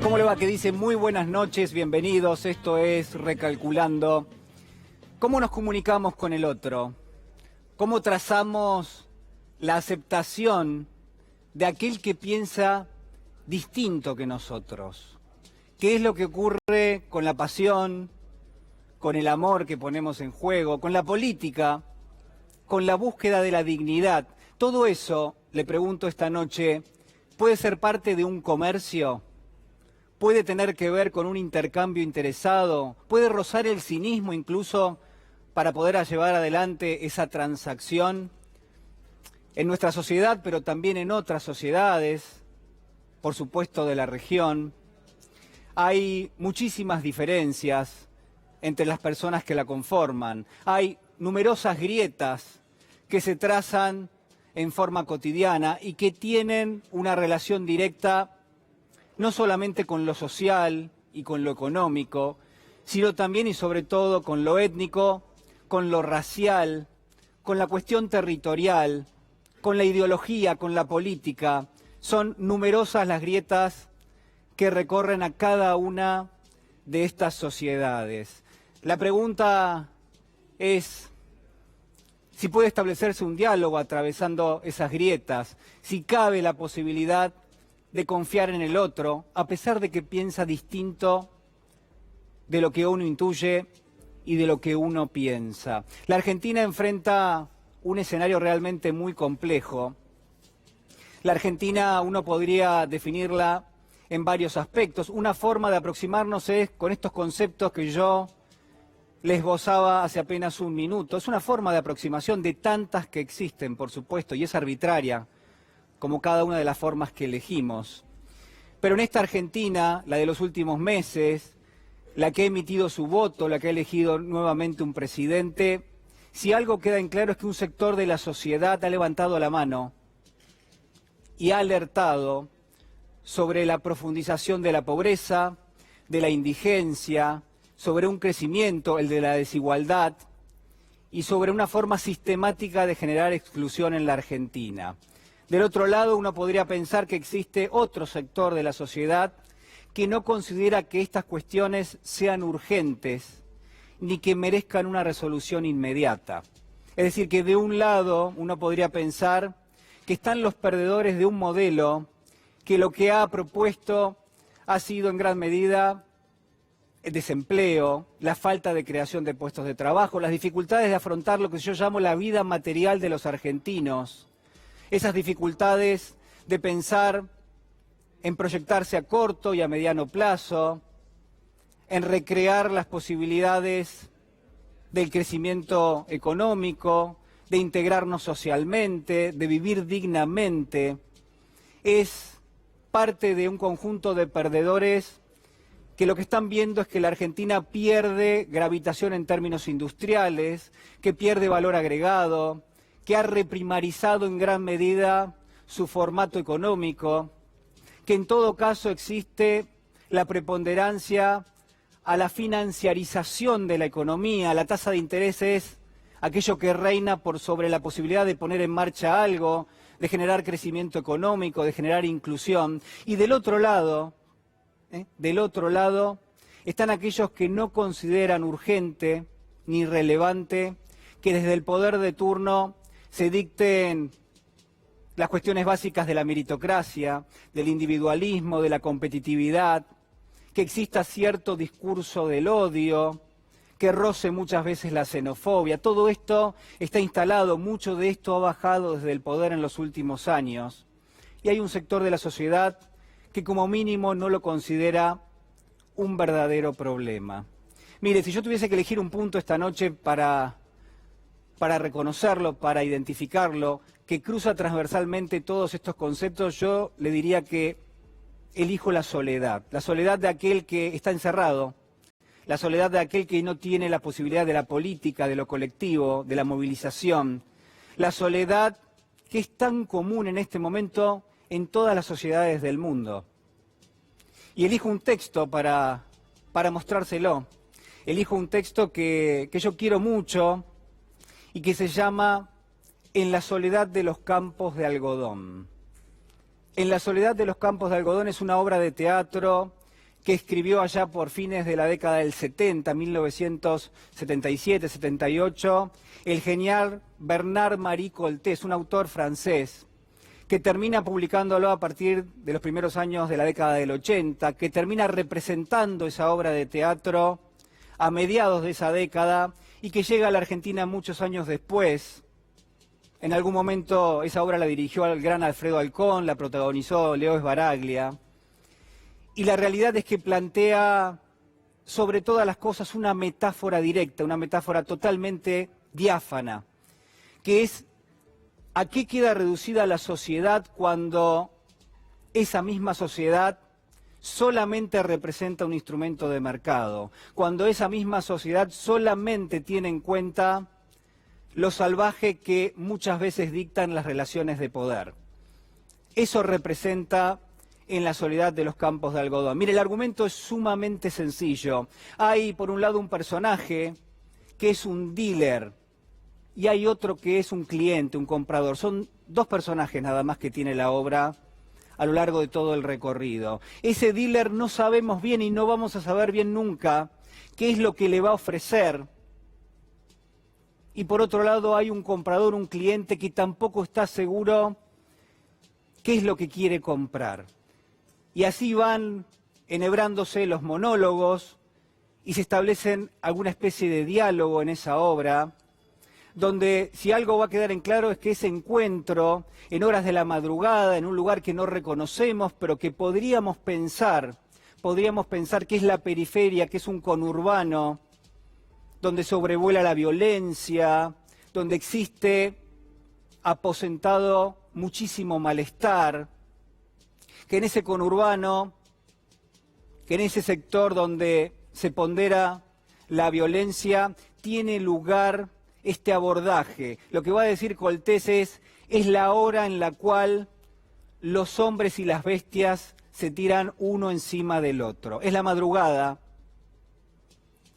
¿Cómo le va? Que dice muy buenas noches, bienvenidos. Esto es Recalculando. ¿Cómo nos comunicamos con el otro? ¿Cómo trazamos la aceptación de aquel que piensa distinto que nosotros? ¿Qué es lo que ocurre con la pasión, con el amor que ponemos en juego, con la política, con la búsqueda de la dignidad? Todo eso, le pregunto esta noche, ¿puede ser parte de un comercio? ¿Puede tener que ver con un intercambio interesado? ¿Puede rozar el cinismo incluso para poder llevar adelante esa transacción? En nuestra sociedad, pero también en otras sociedades, por supuesto de la región, hay muchísimas diferencias entre las personas que la conforman. Hay numerosas grietas que se trazan en forma cotidiana y que tienen una relación directa no solamente con lo social y con lo económico, sino también y sobre todo con lo étnico, con lo racial, con la cuestión territorial, con la ideología, con la política. Son numerosas las grietas que recorren a cada una de estas sociedades. La pregunta es si puede establecerse un diálogo atravesando esas grietas, si cabe la posibilidad de confiar en el otro, a pesar de que piensa distinto de lo que uno intuye y de lo que uno piensa. La Argentina enfrenta un escenario realmente muy complejo. La Argentina uno podría definirla en varios aspectos. Una forma de aproximarnos es con estos conceptos que yo les esbozaba hace apenas un minuto. Es una forma de aproximación de tantas que existen, por supuesto, y es arbitraria, como cada una de las formas que elegimos. Pero en esta Argentina, la de los últimos meses, la que ha emitido su voto, la que ha elegido nuevamente un presidente, si algo queda en claro es que un sector de la sociedad ha levantado la mano y ha alertado sobre la profundización de la pobreza, de la indigencia, sobre un crecimiento, el de la desigualdad, y sobre una forma sistemática de generar exclusión en la Argentina. Del otro lado, uno podría pensar que existe otro sector de la sociedad que no considera que estas cuestiones sean urgentes ni que merezcan una resolución inmediata. Es decir, que de un lado uno podría pensar que están los perdedores de un modelo que lo que ha propuesto ha sido en gran medida el desempleo, la falta de creación de puestos de trabajo, las dificultades de afrontar lo que yo llamo la vida material de los argentinos, esas dificultades de pensar en proyectarse a corto y a mediano plazo, en recrear las posibilidades del crecimiento económico, de integrarnos socialmente, de vivir dignamente. Es parte de un conjunto de perdedores que lo que están viendo es que la Argentina pierde gravitación en términos industriales, que pierde valor agregado, que ha reprimarizado en gran medida su formato económico, que en todo caso existe la preponderancia a la financiarización de la economía. La tasa de interés es aquello que reina por sobre la posibilidad de poner en marcha algo, de generar crecimiento económico, de generar inclusión. Y del otro lado, están aquellos que no consideran urgente ni relevante que desde el poder de turno se dicten las cuestiones básicas de la meritocracia, del individualismo, de la competitividad, que exista cierto discurso del odio, que roce muchas veces la xenofobia. Todo esto está instalado, mucho de esto ha bajado desde el poder en los últimos años. Y hay un sector de la sociedad que como mínimo no lo considera un verdadero problema. Mire, si yo tuviese que elegir un punto esta noche para reconocerlo, para identificarlo, que cruza transversalmente todos estos conceptos, yo le diría que elijo la soledad de aquel que está encerrado, la soledad de aquel que no tiene la posibilidad de la política, de lo colectivo, de la movilización, la soledad que es tan común en este momento en todas las sociedades del mundo. Y elijo un texto para mostrárselo, elijo un texto que yo quiero mucho, y que se llama En la soledad de los campos de algodón. En la soledad de los campos de algodón es una obra de teatro que escribió allá por fines de la década del 70, 1977, 78, el genial Bernard-Marie Coltès, un autor francés, que termina publicándolo a partir de los primeros años de la década del 80, que termina representando esa obra de teatro a mediados de esa década y que llega a la Argentina muchos años después. En algún momento esa obra la dirigió al gran Alfredo Alcón, la protagonizó Leo Sbaraglia. Y la realidad es que plantea sobre todas las cosas una metáfora directa, una metáfora totalmente diáfana, que es ¿a qué queda reducida la sociedad cuando esa misma sociedad solamente representa un instrumento de mercado? Cuando esa misma sociedad solamente tiene en cuenta lo salvaje que muchas veces dictan las relaciones de poder. Eso representa en la soledad de los campos de algodón. Mire, el argumento es sumamente sencillo. Hay, por un lado, un personaje que es un dealer, y hay otro que es un cliente, un comprador. Son dos personajes nada más que tiene la obra a lo largo de todo el recorrido. Ese dealer no sabemos bien y no vamos a saber bien nunca qué es lo que le va a ofrecer. Y por otro lado hay un comprador, un cliente que tampoco está seguro qué es lo que quiere comprar. Y así van enhebrándose los monólogos y se establecen alguna especie de diálogo en esa obra, donde si algo va a quedar en claro es que ese encuentro en horas de la madrugada, en un lugar que no reconocemos, pero que podríamos pensar que es la periferia, que es un conurbano, donde sobrevuela la violencia, donde existe aposentado muchísimo malestar, que en ese conurbano, que en ese sector donde se pondera la violencia, tiene lugar este abordaje. Lo que va a decir Coltès es la hora en la cual los hombres y las bestias se tiran uno encima del otro. Es la madrugada,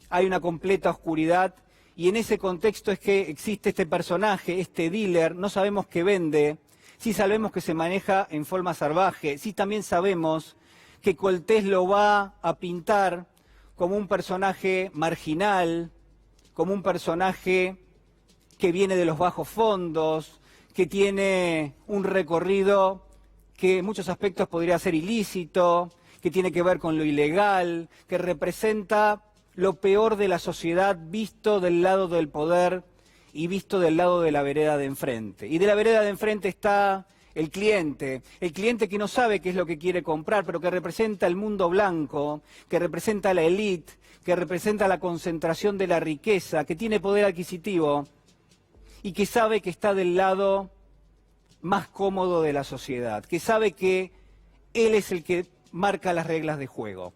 hay una completa oscuridad y en ese contexto es que existe este personaje, este dealer, no sabemos qué vende, sí sabemos que se maneja en forma salvaje, sí también sabemos que Coltès lo va a pintar como un personaje marginal, como un personaje que viene de los bajos fondos, que tiene un recorrido que en muchos aspectos podría ser ilícito, que tiene que ver con lo ilegal, que representa lo peor de la sociedad visto del lado del poder y visto del lado de la vereda de enfrente. Y de la vereda de enfrente está el cliente que no sabe qué es lo que quiere comprar, pero que representa el mundo blanco, que representa la élite, que representa la concentración de la riqueza, que tiene poder adquisitivo y que sabe que está del lado más cómodo de la sociedad, que sabe que él es el que marca las reglas de juego.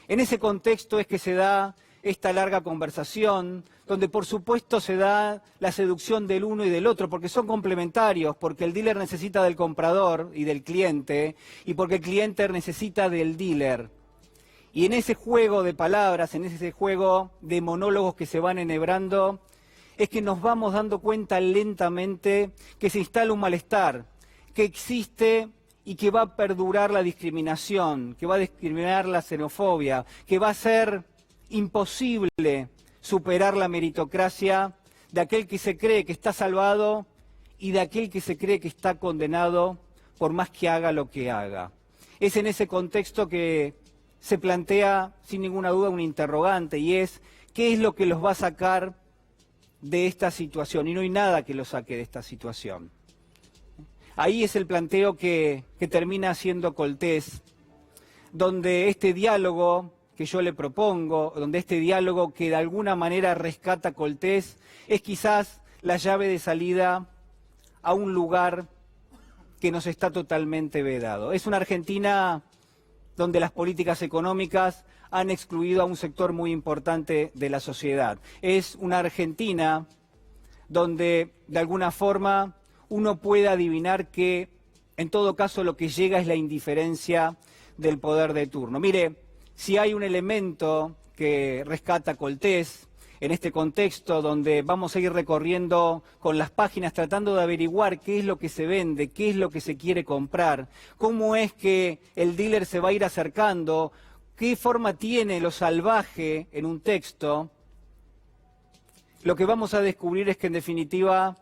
En ese contexto es que se da esta larga conversación, donde por supuesto se da la seducción del uno y del otro, porque son complementarios, porque el dealer necesita del comprador y del cliente, y porque el cliente necesita del dealer. Y en ese juego de palabras, en ese juego de monólogos que se van enhebrando, es que nos vamos dando cuenta lentamente que se instala un malestar, que existe y que va a perdurar la discriminación, que va a discriminar la xenofobia, que va a ser imposible superar la meritocracia de aquel que se cree que está salvado y de aquel que se cree que está condenado por más que haga lo que haga. Es en ese contexto que se plantea sin ninguna duda un interrogante y es ¿qué es lo que los va a sacar de esta situación? Y no hay nada que los saque de esta situación. Ahí es el planteo que termina haciendo Coltès, donde este diálogo que yo le propongo, donde este diálogo que de alguna manera rescata Coltès, es quizás la llave de salida a un lugar que nos está totalmente vedado. Es una Argentina donde las políticas económicas han excluido a un sector muy importante de la sociedad. Es una Argentina donde de alguna forma uno puede adivinar que en todo caso lo que llega es la indiferencia del poder de turno. Mire, si hay un elemento que rescata Coltès en este contexto donde vamos a ir recorriendo con las páginas tratando de averiguar qué es lo que se vende, qué es lo que se quiere comprar, cómo es que el dealer se va a ir acercando, qué forma tiene lo salvaje en un texto, lo que vamos a descubrir es que en definitiva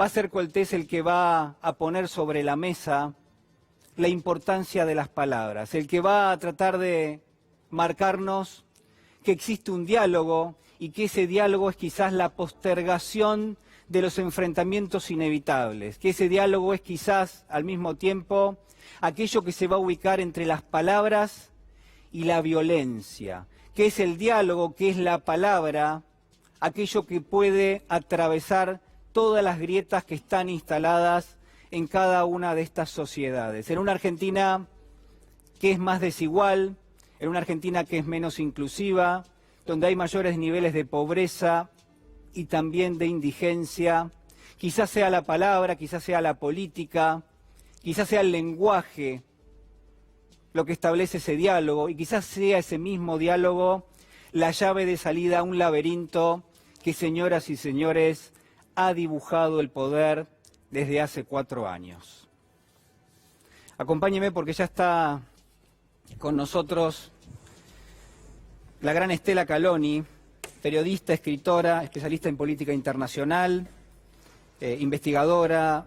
va a ser Cortés el que va a poner sobre la mesa la importancia de las palabras, el que va a tratar de marcarnos que existe un diálogo y que ese diálogo es quizás la postergación de los enfrentamientos inevitables, que ese diálogo es quizás al mismo tiempo aquello que se va a ubicar entre las palabras y la violencia, que es el diálogo, que es la palabra, aquello que puede atravesar todas las grietas que están instaladas en cada una de estas sociedades. En una Argentina que es más desigual, en una Argentina que es menos inclusiva, donde hay mayores niveles de pobreza y también de indigencia, quizás sea la palabra, quizás sea la política, quizás sea el lenguaje lo que establece ese diálogo, y quizás sea ese mismo diálogo la llave de salida a un laberinto que, señoras y señores, ha dibujado el poder desde hace 4 años. Acompáñeme porque ya está con nosotros la gran Estela Caloni, periodista, escritora, especialista en política internacional, investigadora,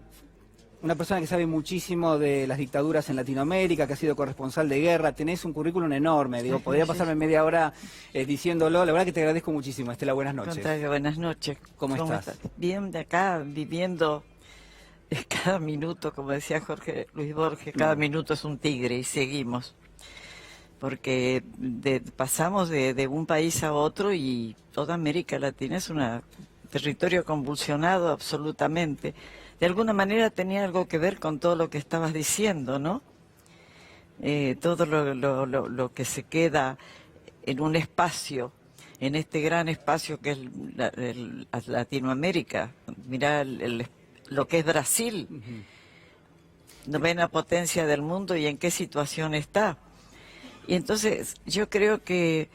una persona que sabe muchísimo de las dictaduras en Latinoamérica, que ha sido corresponsal de guerra. Tenés un currículum enorme, digo, podría pasarme media hora diciéndolo. La verdad que te agradezco muchísimo, Estela, buenas noches. Contrario, buenas noches. ¿Cómo estás? Bien, de acá, viviendo cada minuto, como decía Jorge Luis Borges, cada minuto es un tigre y seguimos. Porque pasamos de un país a otro y toda América Latina es un territorio convulsionado absolutamente. De alguna manera tenía algo que ver con todo lo que estabas diciendo, ¿no? Todo lo que se queda en un espacio, en este gran espacio que es Latinoamérica. Mirá lo que es Brasil, novena potencia del mundo, y en qué situación está. Y entonces yo creo que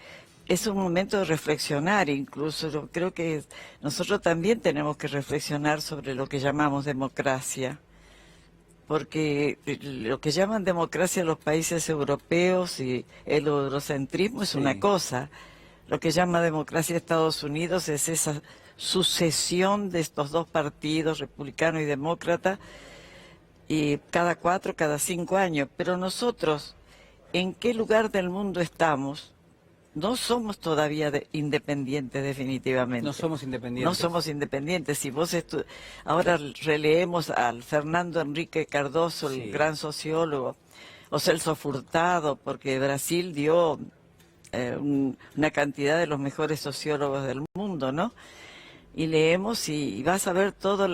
es un momento de reflexionar, incluso yo creo que nosotros también tenemos que reflexionar sobre lo que llamamos democracia, porque lo que llaman democracia los países europeos y el eurocentrismo es una cosa, lo que llama democracia Estados Unidos es esa sucesión de estos dos partidos, republicano y demócrata, y cada 4, cada 5 años, pero nosotros, ¿en qué lugar del mundo estamos? No somos todavía independientes definitivamente. No somos independientes. No somos independientes. Si vos ahora releemos al Fernando Henrique Cardoso, el gran sociólogo, o Celso Furtado, porque Brasil dio una cantidad de los mejores sociólogos del mundo, ¿no? Y leemos y vas a ver todos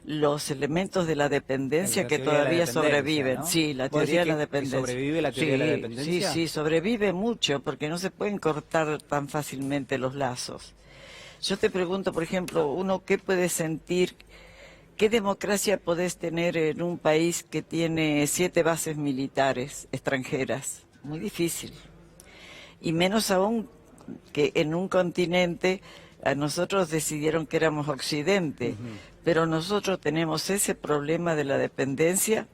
los elementos de la dependencia que todavía sobreviven. ¿No? Sí, la teoría de la dependencia. ¿Sobrevive la teoría de la dependencia? Sí, sobrevive mucho, porque no se pueden cortar tan fácilmente los lazos. Yo te pregunto, por ejemplo, uno, ¿qué puede sentir? ¿Qué democracia podés tener en un país que tiene 7 bases militares extranjeras? Muy difícil. Y menos aún que en un continente, a nosotros decidieron que éramos Occidente, pero nosotros tenemos ese problema de la dependencia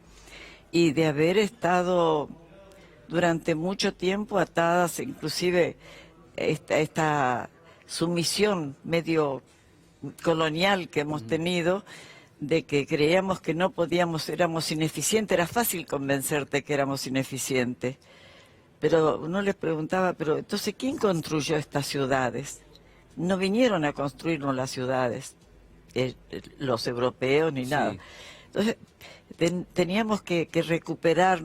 y de haber estado durante mucho tiempo atadas, inclusive esta sumisión medio colonial que hemos tenido, de que creíamos que no podíamos, éramos ineficientes. Era fácil convencerte que éramos ineficientes, pero uno les preguntaba, pero entonces, ¿quién construyó estas ciudades? No vinieron a construirnos las ciudades, los europeos ni nada. Entonces, teníamos que recuperar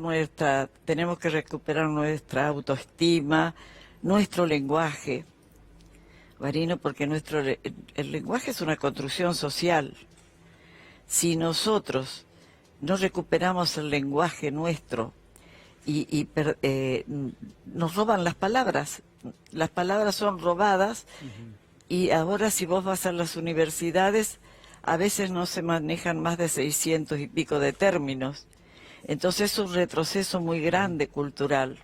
tenemos que recuperar nuestra autoestima, nuestro lenguaje, Guarino, porque el lenguaje es una construcción social. Si nosotros no recuperamos el lenguaje nuestro y nos roban las palabras son robadas, y ahora si vos vas a las universidades, a veces no se manejan más de 600 y pico de términos. Entonces es un retroceso muy grande cultural.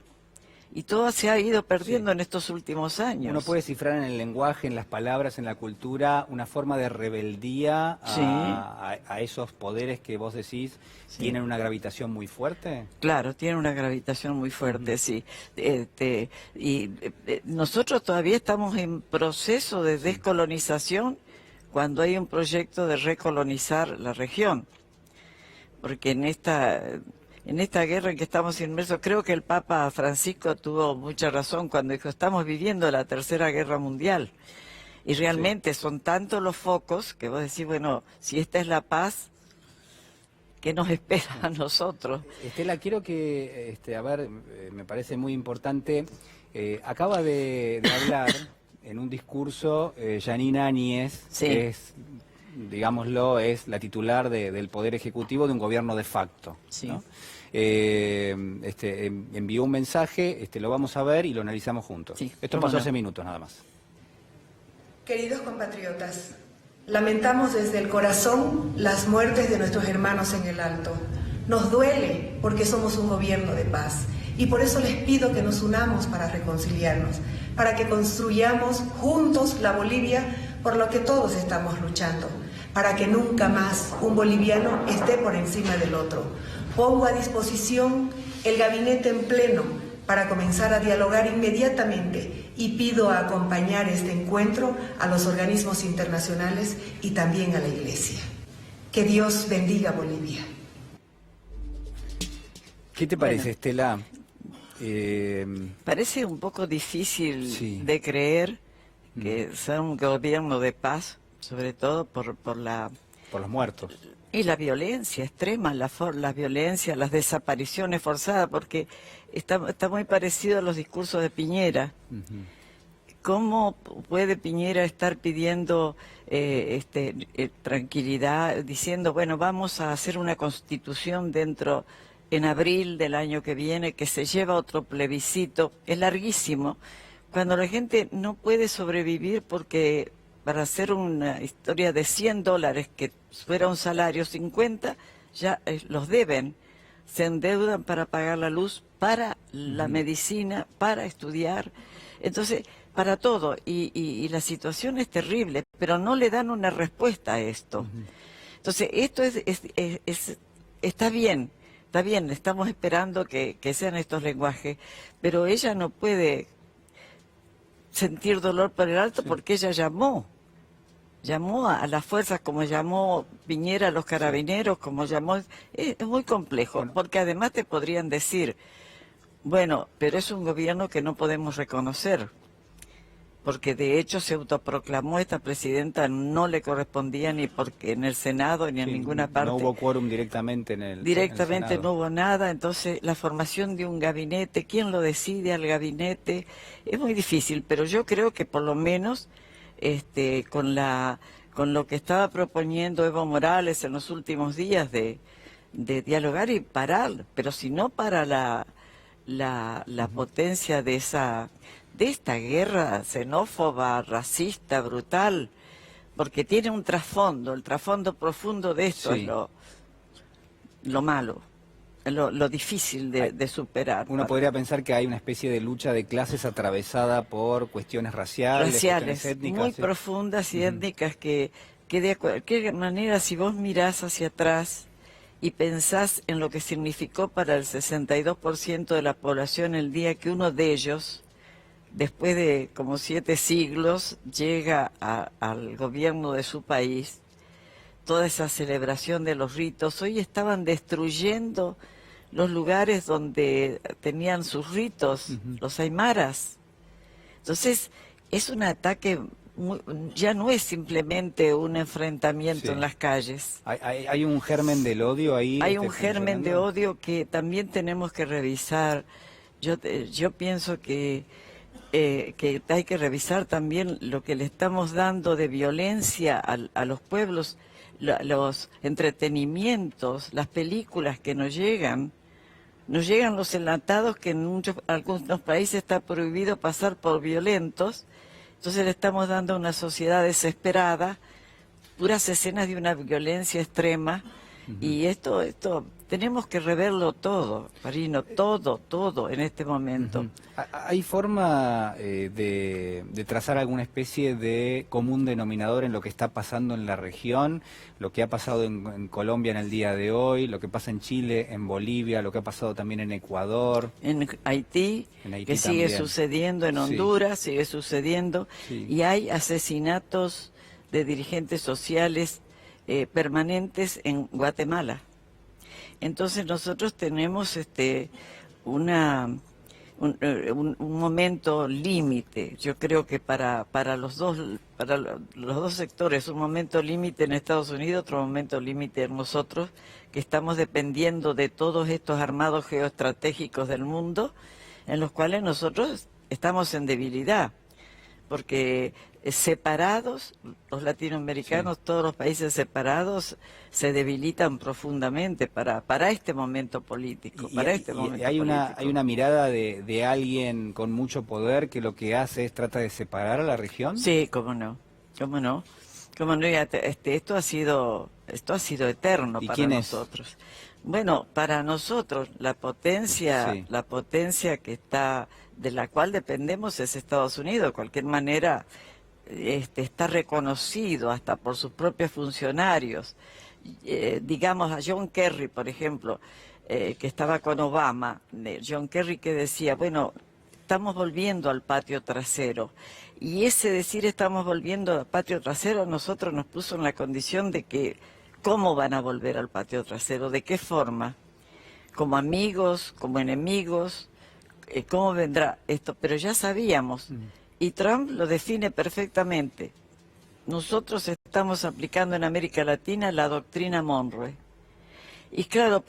y todo se ha ido perdiendo en estos últimos años. Uno puede cifrar en el lenguaje, en las palabras, en la cultura, una forma de rebeldía a esos poderes que vos decís tienen una gravitación muy fuerte. Claro, tiene una gravitación muy fuerte, sí. Nosotros todavía estamos en proceso de descolonización cuando hay un proyecto de recolonizar la región. Porque en esta guerra en que estamos inmersos, creo que el Papa Francisco tuvo mucha razón cuando dijo, estamos viviendo la Tercera Guerra Mundial. Y realmente son tantos los focos que vos decís, bueno, si esta es la paz, ¿qué nos espera a nosotros? Estela, quiero que, me parece muy importante, acaba de hablar en un discurso Yanina Áñez, que es, digámoslo, es la titular del Poder Ejecutivo de un gobierno de facto, ¿no? Envió un mensaje, lo vamos a ver y lo analizamos juntos. Sí, esto pasó hace minutos nada más. Queridos compatriotas, lamentamos desde el corazón las muertes de nuestros hermanos en el Alto. Nos duele porque somos un gobierno de paz y por eso les pido que nos unamos para reconciliarnos, para que construyamos juntos la Bolivia por lo que todos estamos luchando, para que nunca más un boliviano esté por encima del otro. Pongo a disposición el gabinete en pleno para comenzar a dialogar inmediatamente y pido a acompañar este encuentro a los organismos internacionales y también a la Iglesia. Que Dios bendiga a Bolivia. ¿Qué te parece, Estela? Parece un poco difícil de creer que sea un gobierno de paz, sobre todo por los muertos. Y la violencia extrema, la violencia, las desapariciones forzadas, porque está muy parecido a los discursos de Piñera. ¿Cómo puede Piñera estar pidiendo tranquilidad, diciendo, bueno, vamos a hacer una constitución en abril del año que viene, que se lleva otro plebiscito? Es larguísimo, cuando la gente no puede sobrevivir porque para hacer una historia de $100 que fuera un salario, 50 ya los deben, se endeudan para pagar la luz, para la medicina, para estudiar, entonces para todo, y la situación es terrible, pero no le dan una respuesta a esto. Entonces esto está bien, estamos esperando que sean estos lenguajes, pero ella no puede sentir dolor por el Alto porque ella llamó a las fuerzas, como llamó Piñera a los carabineros, como llamó... Es muy complejo, porque además te podrían decir, bueno, pero es un gobierno que no podemos reconocer, porque de hecho se autoproclamó esta presidenta, no le correspondía ni porque en el Senado ni en ninguna parte. No hubo quórum directamente en el Directamente Senado. no hubo nada, entonces la formación de un gabinete, ¿quién lo decide al gabinete? Es muy difícil, pero yo creo que por lo menos... con lo que estaba proponiendo Evo Morales en los últimos días de dialogar y parar, pero si no para la potencia de esta guerra xenófoba, racista, brutal, porque tiene un trasfondo, el trasfondo profundo de esto es lo malo. Lo difícil de superar. Uno podría pensar que hay una especie de lucha de clases atravesada por cuestiones raciales, cuestiones étnicas, muy profundas y étnicas que de cualquier manera, si vos mirás hacia atrás y pensás en lo que significó para el 62% de la población el día que uno de ellos, después de como 7 siglos, llega al gobierno de su país, toda esa celebración de los ritos, hoy estaban destruyendo los lugares donde tenían sus ritos, los aymaras. Entonces, es un ataque, ya no es simplemente un enfrentamiento en las calles. ¿Hay un germen del odio ahí? Hay un germen de odio que también tenemos que revisar. Yo pienso que hay que revisar también lo que le estamos dando de violencia a los pueblos, los entretenimientos, las películas que nos llegan los enlatados, que en algunos países está prohibido pasar por violentos, entonces le estamos dando a una sociedad desesperada puras escenas de una violencia extrema, y esto Tenemos que reverlo todo, Marino, todo en este momento. ¿Hay forma de trazar alguna especie de común denominador en lo que está pasando en la región, lo que ha pasado en Colombia en el día de hoy, lo que pasa en Chile, en Bolivia, lo que ha pasado también en Ecuador? En Haití, que sigue también sucediendo, en Honduras sigue sucediendo, Sí. y hay asesinatos de dirigentes sociales permanentes en Guatemala. Entonces nosotros tenemos un momento límite. Yo creo que para los dos sectores, un momento límite en Estados Unidos, otro momento límite en nosotros, que estamos dependiendo de todos estos armados geoestratégicos del mundo, en los cuales nosotros estamos en debilidad, porque separados, los latinoamericanos, todos los países separados, se debilitan profundamente para este momento político. Hay una mirada de alguien con mucho poder que lo que hace es trata de separar a la región. Sí, cómo no. Esto ha sido eterno ¿Y para quién es? nosotros. Bueno, para nosotros la potencia que está, de la cual dependemos, es Estados Unidos. De cualquier manera, está reconocido hasta por sus propios funcionarios. Digamos a John Kerry, por ejemplo, que estaba con Obama, John Kerry, que decía, bueno, estamos volviendo al patio trasero. Y ese decir estamos volviendo al patio trasero a nosotros nos puso en la condición de que, ¿cómo van a volver al patio trasero? ¿De qué forma? ¿Como amigos? ¿Como enemigos? ¿Cómo vendrá esto? Pero ya sabíamos, y Trump lo define perfectamente. Nosotros estamos aplicando en América Latina la doctrina Monroe. Y claro,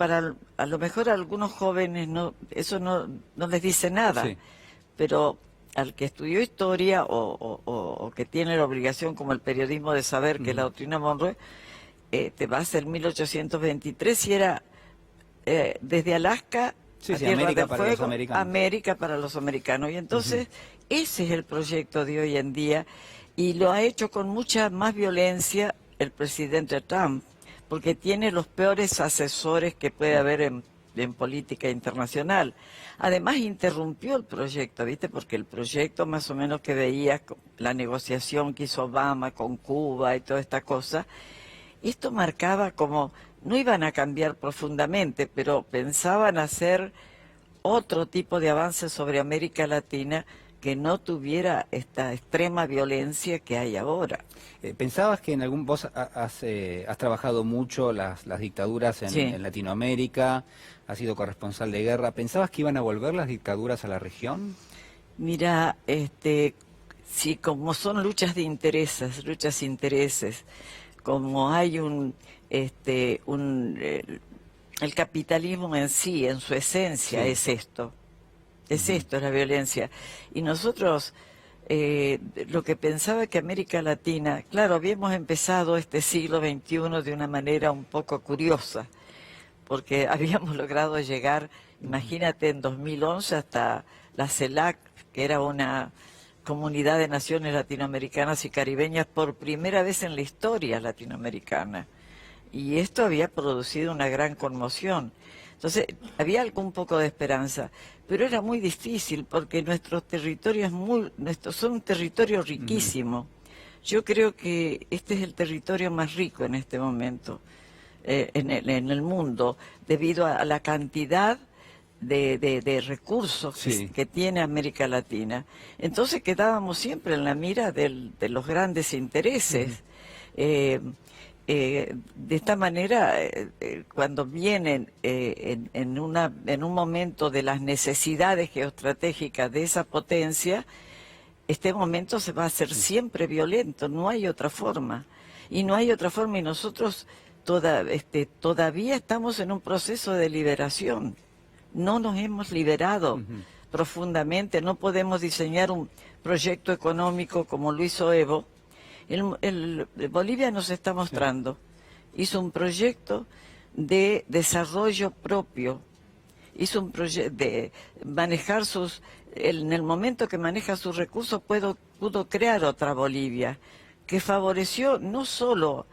a lo mejor a algunos jóvenes eso no les dice nada, pero al que estudió historia o que tiene la obligación, como el periodismo, de saber que la doctrina Monroe te va a ser 1823 y era desde Alaska a Tierra América del para Fuego, los americanos. América para los americanos. Y entonces ese es el proyecto de hoy en día, y lo ha hecho con mucha más violencia el presidente Trump, porque tiene los peores asesores que puede haber en política internacional. Además interrumpió el proyecto, ¿viste? Porque el proyecto más o menos que veía, la negociación que hizo Obama con Cuba y toda esta cosa, esto marcaba como, no iban a cambiar profundamente, pero pensaban hacer otro tipo de avance sobre América Latina que no tuviera esta extrema violencia que hay ahora. ¿Pensabas que vos has trabajado mucho las dictaduras en Latinoamérica, has sido corresponsal de guerra, ¿pensabas que iban a volver las dictaduras a la región? Mira, sí, como son luchas de intereses, como hay el capitalismo en sí, en su esencia, es esto. Es esto, es la violencia. Y nosotros, lo que pensaba que América Latina, claro, habíamos empezado este siglo XXI de una manera un poco curiosa, porque habíamos logrado llegar, imagínate, en 2011 hasta la CELAC, que era una comunidad de naciones latinoamericanas y caribeñas por primera vez en la historia latinoamericana. Y esto había producido una gran conmoción. Entonces, había algún poco de esperanza, pero era muy difícil porque nuestros territorios son un territorio riquísimo. Yo creo que este es el territorio más rico en este momento en el mundo, debido a la cantidad de recursos que tiene América Latina. Entonces quedábamos siempre en la mira de los grandes intereses. De esta manera, cuando vienen en un momento de las necesidades geoestratégicas de esa potencia, este momento se va a hacer siempre violento, no hay otra forma. Y no hay otra forma, y nosotros todavía estamos en un proceso de liberación. No nos hemos liberado profundamente, no podemos diseñar un proyecto económico como lo hizo Evo. Bolivia nos está mostrando, hizo un proyecto de desarrollo propio, hizo un proyecto de manejar en el momento que maneja sus recursos pudo crear otra Bolivia, que favoreció no solo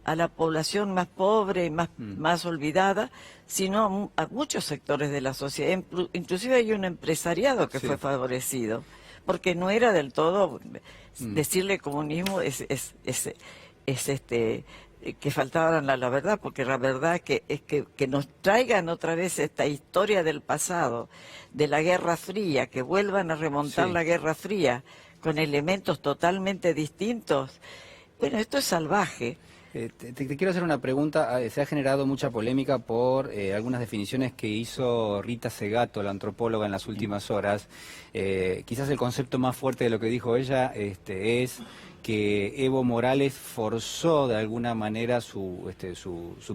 a la población más pobre y más olvidada, sino a muchos sectores de la sociedad. Inclusive hay un empresariado que fue favorecido, porque no era del todo, decirle comunismo que faltaban la verdad, porque la verdad es que nos traigan otra vez esta historia del pasado, de la Guerra Fría, que vuelvan a remontar la Guerra Fría con elementos totalmente distintos. Bueno, esto es salvaje. Te quiero hacer una pregunta. Se ha generado mucha polémica por algunas definiciones que hizo Rita Segato, la antropóloga, en las últimas horas. Quizás el concepto más fuerte de lo que dijo ella es que Evo Morales forzó de alguna manera su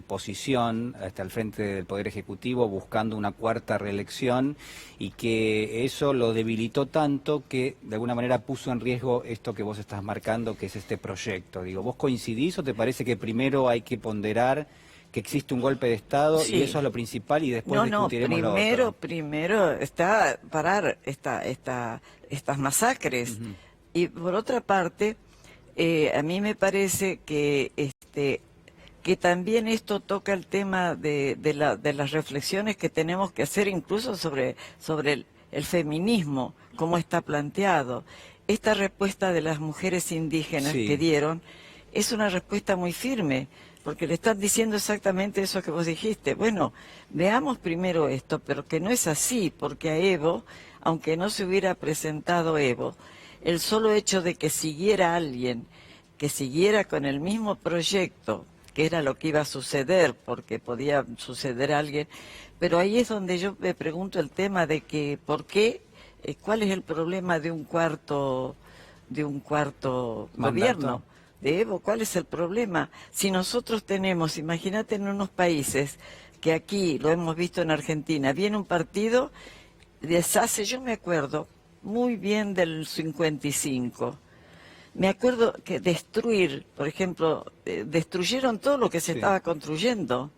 posición hasta el frente del Poder Ejecutivo buscando una cuarta reelección, y que eso lo debilitó tanto que de alguna manera puso en riesgo esto que vos estás marcando, que es este proyecto. Digo, ¿vos coincidís o te parece que primero hay que ponderar que existe un golpe de Estado y eso es lo principal y después discutiremos lo otro? Primero está parar estas masacres. Y por otra parte, a mí me parece que también esto toca el tema de las reflexiones que tenemos que hacer incluso sobre el feminismo, cómo está planteado. Esta respuesta de las mujeres indígenas que dieron es una respuesta muy firme, porque le están diciendo exactamente eso que vos dijiste. Bueno, veamos primero esto, pero que no es así, porque a Evo, aunque no se hubiera presentado Evo, el solo hecho de que siguiera alguien, que siguiera con el mismo proyecto, que era lo que iba a suceder, porque podía suceder a alguien, pero ahí es donde yo me pregunto el tema de que, ¿por qué? ¿Cuál es el problema de un cuarto gobierno de Evo? ¿Cuál es el problema? Si nosotros tenemos, imagínate en unos países, que aquí lo hemos visto en Argentina, viene un partido, deshace, yo me acuerdo muy bien del 55. Me acuerdo que destruir, por ejemplo, destruyeron todo lo que se estaba construyendo.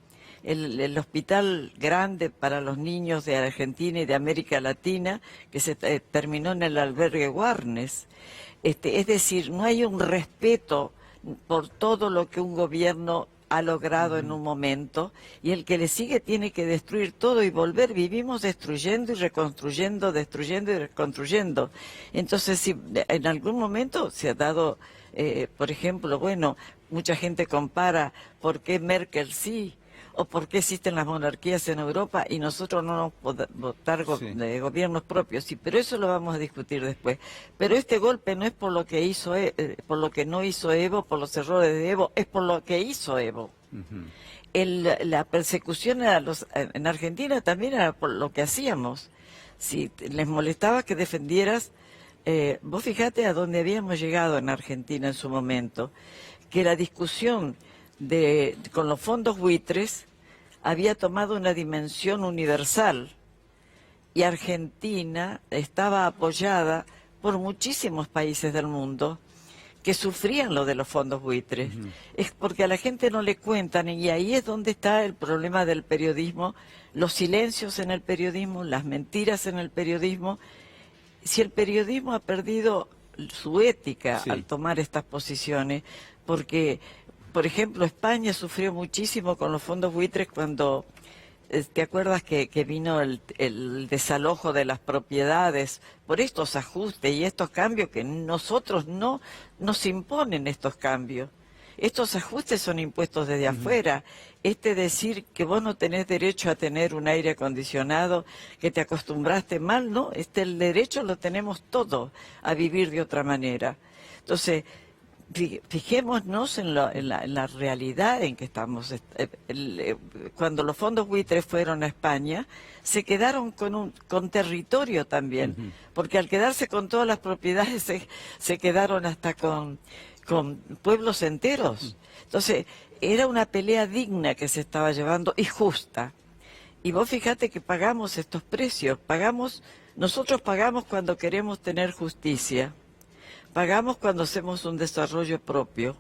El hospital grande para los niños de Argentina y de América Latina, que se terminó en el albergue Warnes. Es decir, no hay un respeto por todo lo que un gobierno ha logrado en un momento, y el que le sigue tiene que destruir todo y volver. Vivimos destruyendo y reconstruyendo, destruyendo y reconstruyendo. Entonces, si en algún momento se ha dado, por ejemplo, bueno, mucha gente compara por qué Merkel sí, o por qué existen las monarquías en Europa y nosotros no nos podemos votar gobiernos propios. Sí, pero eso lo vamos a discutir después. Pero este golpe no es por lo que hizo, por lo que no hizo Evo, por los errores de Evo, es por lo que hizo Evo. La persecución en Argentina también era por lo que hacíamos. Si les molestaba que defendieras, vos fijate a dónde habíamos llegado en Argentina en su momento, que la discusión con los fondos buitres había tomado una dimensión universal, y Argentina estaba apoyada por muchísimos países del mundo que sufrían lo de los fondos buitres. Es porque a la gente no le cuentan, y ahí es donde está el problema del periodismo, los silencios en el periodismo, las mentiras en el periodismo. Si el periodismo ha perdido su ética al tomar estas posiciones, porque, por ejemplo, España sufrió muchísimo con los fondos buitres cuando, ¿te acuerdas que vino el desalojo de las propiedades por estos ajustes y estos cambios que nosotros no nos imponen estos cambios? Estos ajustes son impuestos desde afuera. Decir que vos no tenés derecho a tener un aire acondicionado, que te acostumbraste mal, no, el derecho lo tenemos todos a vivir de otra manera. Entonces, fijémonos en la realidad en que estamos. Cuando los fondos buitres fueron a España, se quedaron con territorio también, porque al quedarse con todas las propiedades se quedaron hasta con pueblos enteros. Entonces, era una pelea digna que se estaba llevando y justa. Y vos fíjate que pagamos estos precios, nosotros pagamos cuando queremos tener justicia. Pagamos cuando hacemos un desarrollo propio,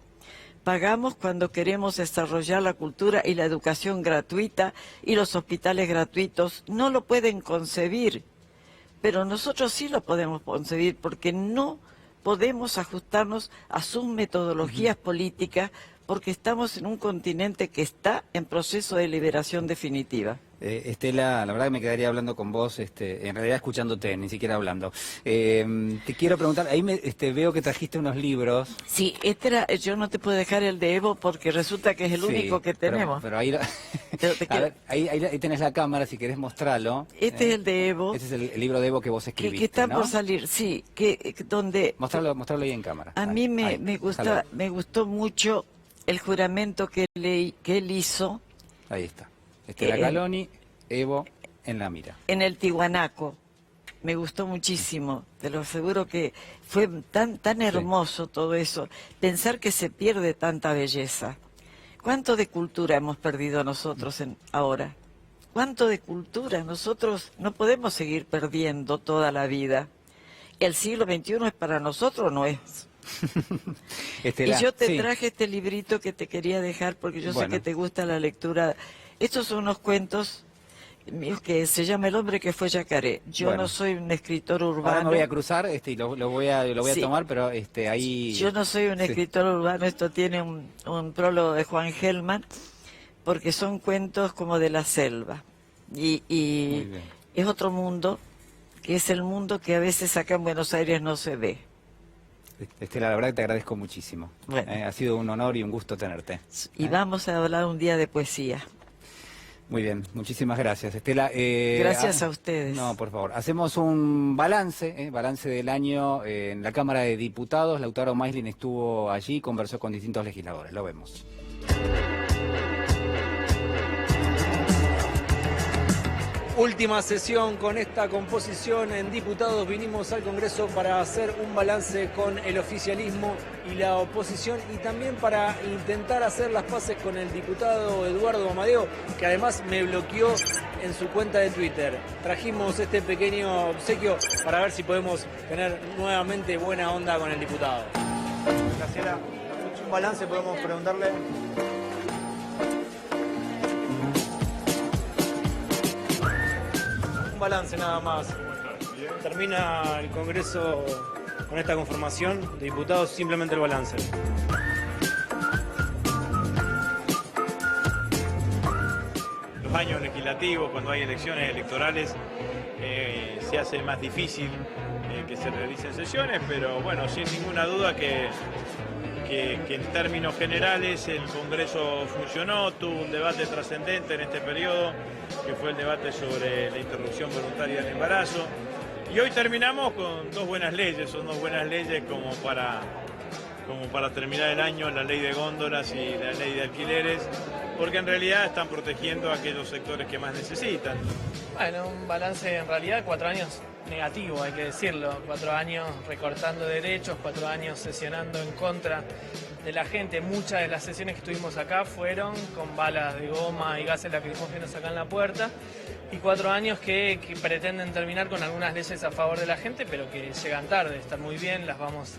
pagamos cuando queremos desarrollar la cultura y la educación gratuita y los hospitales gratuitos. No lo pueden concebir, pero nosotros sí lo podemos concebir, porque no podemos ajustarnos a sus metodologías políticas, porque estamos en un continente que está en proceso de liberación definitiva. Estela, la verdad que me quedaría hablando con vos, en realidad escuchándote, ni siquiera hablando. Te quiero preguntar, ahí veo que trajiste unos libros. Sí, yo no te puedo dejar el de Evo porque resulta que es el único que tenemos. Pero ahí, a ver, ahí tenés la cámara, si querés mostrarlo. Este es el de Evo. Este es el libro de Evo que vos escribiste, que está ¿no? por salir, sí, donde... Mostrarlo ahí en cámara. A mí me gustó mucho el juramento que él hizo. Ahí está. Estela Caloni, Evo en la mira. En el Tiwanaku. Me gustó muchísimo. Te lo aseguro que fue tan hermoso todo eso. Pensar que se pierde tanta belleza. ¿Cuánto de cultura hemos perdido nosotros ahora? ¿Cuánto de cultura? Nosotros no podemos seguir perdiendo toda la vida. El siglo XXI es para nosotros, no es. Estela, y yo te traje este librito que te quería dejar porque yo sé que te gusta la lectura. Estos son unos cuentos míos que se llama El hombre que fue yacaré. Yo no soy un escritor urbano. Ahora me voy a cruzar y lo voy a tomar, pero ahí... Yo no soy un escritor urbano, esto tiene un prólogo de Juan Gelman, porque son cuentos como de la selva. Y es otro mundo, que es el mundo que a veces acá en Buenos Aires no se ve. Estela, la verdad que te agradezco muchísimo. Bueno. Ha sido un honor y un gusto tenerte. Y vamos a hablar un día de poesía. Muy bien, muchísimas gracias, Estela. Gracias a ustedes. No, por favor. Hacemos un balance del año en la Cámara de Diputados. Lautaro Maislin estuvo allí, conversó con distintos legisladores. Lo vemos. Última sesión con esta composición en diputados. Vinimos al Congreso para hacer un balance con el oficialismo y la oposición y también para intentar hacer las paces con el diputado Eduardo Amadeo, que además me bloqueó en su cuenta de Twitter. Trajimos este pequeño obsequio para ver si podemos tener nuevamente buena onda con el diputado. Graciela, un balance podemos preguntarle. Balance nada más. Termina el Congreso con esta conformación de diputados, simplemente el balance. Los años legislativos, cuando hay elecciones electorales, se hace más difícil que se realicen sesiones, pero bueno, sin ninguna duda que en términos generales el Congreso funcionó, tuvo un debate trascendente en este periodo, que fue el debate sobre la interrupción voluntaria del embarazo. Y hoy terminamos con dos buenas leyes, son dos buenas leyes como para terminar el año, la ley de góndolas y la ley de alquileres, porque en realidad están protegiendo a aquellos sectores que más necesitan. Bueno, un balance en realidad 4 años negativo, hay que decirlo. 4 años recortando derechos, 4 años sesionando en contra de la gente. Muchas de las sesiones que estuvimos acá fueron con balas de goma y gases lacrimógenos acá en la puerta. Y 4 años que pretenden terminar con algunas leyes a favor de la gente, pero que llegan tarde. Están muy bien, las vamos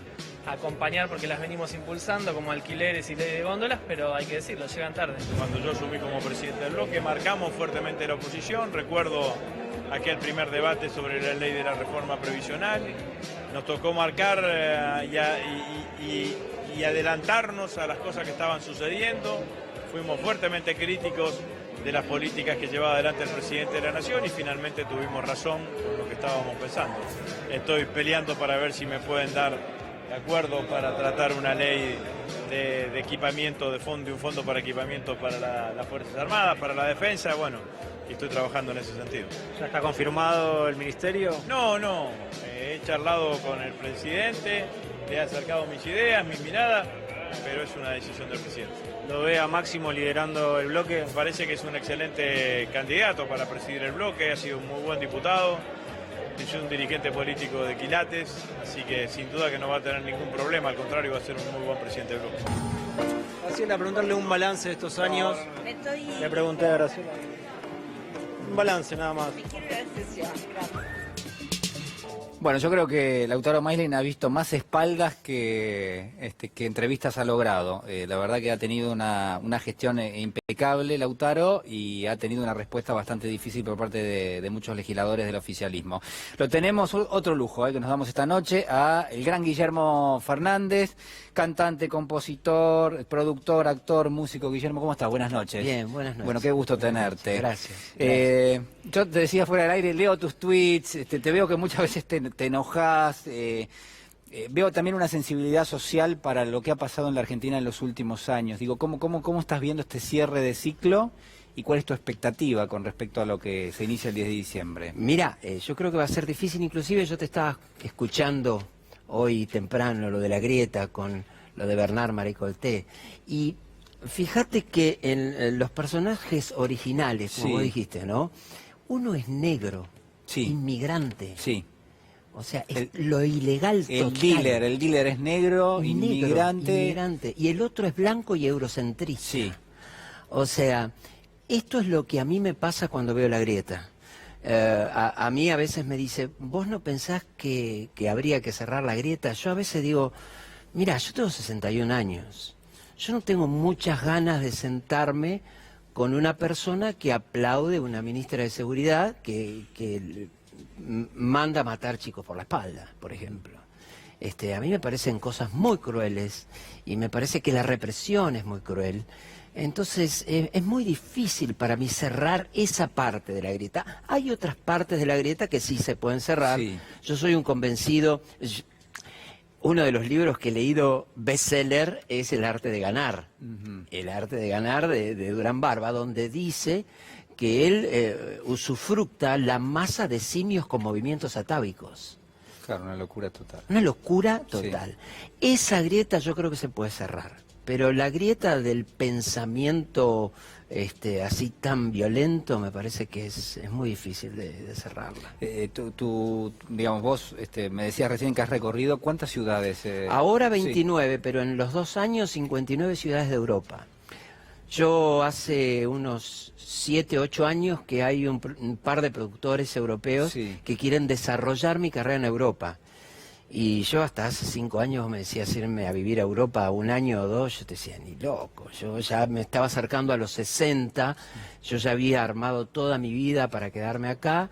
a acompañar porque las venimos impulsando, como alquileres y ley de góndolas, pero hay que decirlo, llegan tarde. Cuando yo asumí como presidente del bloque, marcamos fuertemente la oposición. Recuerdo aquel primer debate sobre la ley de la reforma previsional. Nos tocó marcar y adelantarnos a las cosas que estaban sucediendo. Fuimos fuertemente críticos de las políticas que llevaba adelante el presidente de la Nación y finalmente tuvimos razón con lo que estábamos pensando. Estoy peleando para ver si me pueden dar de acuerdo para tratar una ley de equipamiento, de un fondo para equipamiento para las Fuerzas Armadas, para la defensa, bueno, y estoy trabajando en ese sentido. ¿Ya está confirmado el ministerio? No, he charlado con el presidente, le he acercado mis ideas, mis miradas, pero es una decisión del presidente. ¿Lo ve a Máximo liderando el bloque? Me parece que es un excelente candidato para presidir el bloque, ha sido un muy buen diputado, es un dirigente político de quilates, así que sin duda que no va a tener ningún problema, al contrario va a ser un muy buen presidente del bloque. Graciela, preguntarle un balance de estos años. Le pregunté a Graciela. Un balance nada más. Me quiero ir a la sesión, gracias. Bueno, yo creo que Lautaro Maislen ha visto más espaldas que entrevistas ha logrado. La verdad que ha tenido una gestión impecable, Lautaro, y ha tenido una respuesta bastante difícil por parte de muchos legisladores del oficialismo. Lo tenemos, otro lujo que nos damos esta noche, a el gran Guillermo Fernández, cantante, compositor, productor, actor, músico. Guillermo, ¿cómo estás? Buenas noches. Bien, buenas noches. Bueno, qué gusto tenerte. Gracias. Yo te decía fuera del aire, leo tus tweets, te veo que muchas veces te enojas, veo también una sensibilidad social para lo que ha pasado en la Argentina en los últimos años. Digo, ¿cómo estás viendo este cierre de ciclo y cuál es tu expectativa con respecto a lo que se inicia el 10 de diciembre? Mira, yo creo que va a ser difícil, inclusive yo te estaba escuchando hoy temprano lo de la grieta con lo de Bernard Maricolté, y fíjate que en los personajes originales, como Sí. vos dijiste, ¿no? Uno es negro, Sí. inmigrante, Sí, o sea, es lo ilegal total. el dealer es negro, inmigrante. Y el otro es blanco y eurocentrista. Sí. O sea, esto es lo que a mí me pasa cuando veo la grieta. A mí a veces me dice, ¿vos no pensás que habría que cerrar la grieta? Yo a veces digo, mira, yo tengo 61 años. Yo no tengo muchas ganas de sentarme con una persona que aplaude una ministra de Seguridad que manda a matar chicos por la espalda, por ejemplo. A mí me parecen cosas muy crueles y me parece que la represión es muy cruel. Entonces es muy difícil para mí cerrar esa parte de la grieta. Hay otras partes de la grieta que sí se pueden cerrar. Sí. Yo soy un convencido. Uno de los libros que he leído bestseller es El arte de ganar. El arte de ganar de Durán Barba, donde dice que él usufructa la masa de simios con movimientos atávicos. Claro, una locura total. Una locura total. Esa grieta yo creo que se puede cerrar, pero la grieta del pensamiento así tan violento me parece que es muy difícil de cerrarla. Digamos, vos me decías recién que has recorrido, ¿cuántas ciudades? Ahora Sí. 29, pero en los 2 años 59 ciudades de Europa. Yo hace unos 7, 8 años que hay un par de productores europeos Sí. que quieren desarrollar mi carrera en Europa. Y yo hasta hace 5 años me decías irme a vivir a Europa 1 año o 2, yo te decía, ni loco. Yo ya me estaba acercando a los 60, yo ya había armado toda mi vida para quedarme acá.